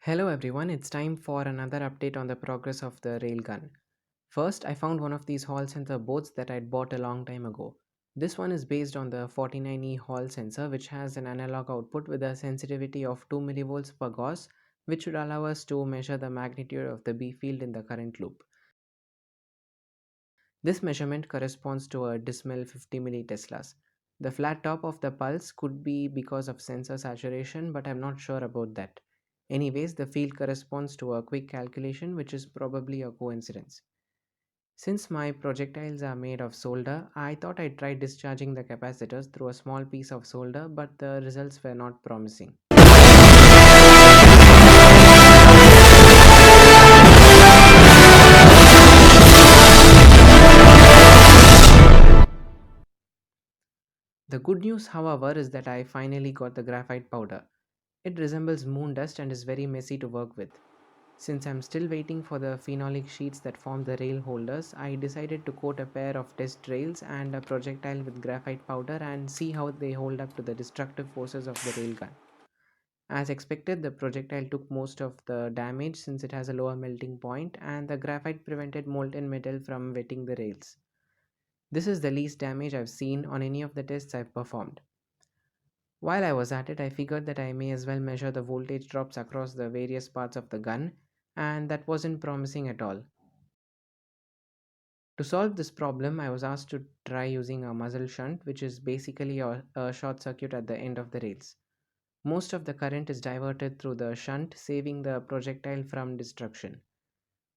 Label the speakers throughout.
Speaker 1: Hello everyone, it's time for another update on the progress of the Railgun. First, I found one of these Hall sensor boards that I'd bought a long time ago. This one is based on the 49E Hall sensor, which has an analog output with a sensitivity of 2 millivolts per Gauss, which should allow us to measure the magnitude of the B field in the current loop. This measurement corresponds to a decimal 50 milliteslas. The flat top of the pulse could be because of sensor saturation, but I'm not sure about that. Anyways, the field corresponds to a quick calculation, which is probably a coincidence. Since my projectiles are made of solder, I thought I'd try discharging the capacitors through a small piece of solder, but the results were not promising. The good news, however, is that I finally got the graphite powder. It resembles moon dust and is very messy to work with. Since I'm still waiting for the phenolic sheets that form the rail holders, I decided to coat a pair of test rails and a projectile with graphite powder and see how they hold up to the destructive forces of the railgun. As expected, the projectile took most of the damage since it has a lower melting point, and the graphite prevented molten metal from wetting the rails. This is the least damage I've seen on any of the tests I've performed. While I was at it, I figured that I may as well measure the voltage drops across the various parts of the gun, and that wasn't promising at all. To solve this problem, I was asked to try using a muzzle shunt, which is basically a short circuit at the end of the rails. Most of the current is diverted through the shunt, saving the projectile from destruction.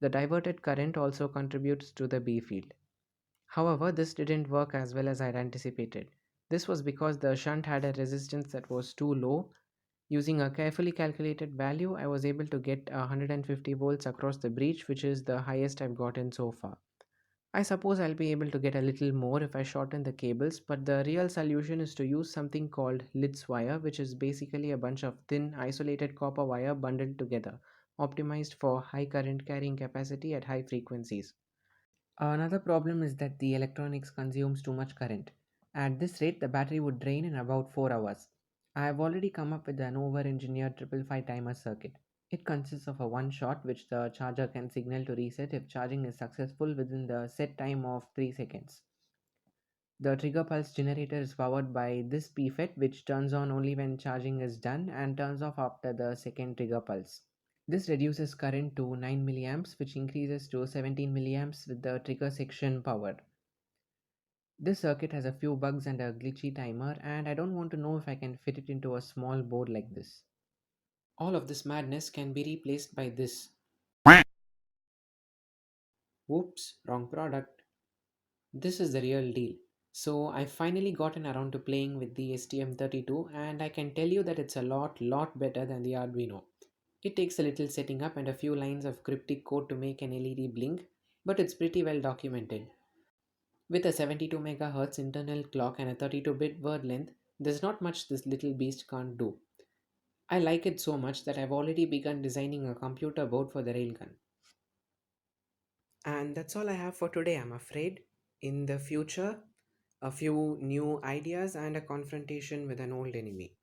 Speaker 1: The diverted current also contributes to the B field. However, this didn't work as well as I'd anticipated. This was because the shunt had a resistance that was too low. Using a carefully calculated value, I was able to get 150 volts across the breach, which is the highest I've gotten so far. I suppose I'll be able to get a little more if I shorten the cables, but the real solution is to use something called Litz wire, which is basically a bunch of thin, isolated copper wire bundled together, optimized for high current carrying capacity at high frequencies. Another problem is that the electronics consumes too much current. At this rate, the battery would drain in about 4 hours. I have already come up with an over-engineered 555 timer circuit. It consists of a one shot which the charger can signal to reset if charging is successful within the set time of 3 seconds. The trigger pulse generator is powered by this PFET, which turns on only when charging is done and turns off after the second trigger pulse. This reduces current to 9 milliamps, which increases to 17 milliamps with the trigger section powered. This circuit has a few bugs and a glitchy timer, and I don't want to know if I can fit it into a small board like this. All of this madness can be replaced by this. Whoops, wrong product. This is the real deal. So I finally gotten around to playing with the STM32, and I can tell you that it's a lot better than the Arduino. It takes a little setting up and a few lines of cryptic code to make an LED blink, but it's pretty well documented. With a 72 MHz internal clock and a 32-bit word length, there's not much this little beast can't do. I like it so much that I've already begun designing a computer board for the railgun. And that's all I have for today, I'm afraid. In the future, a few new ideas and a confrontation with an old enemy.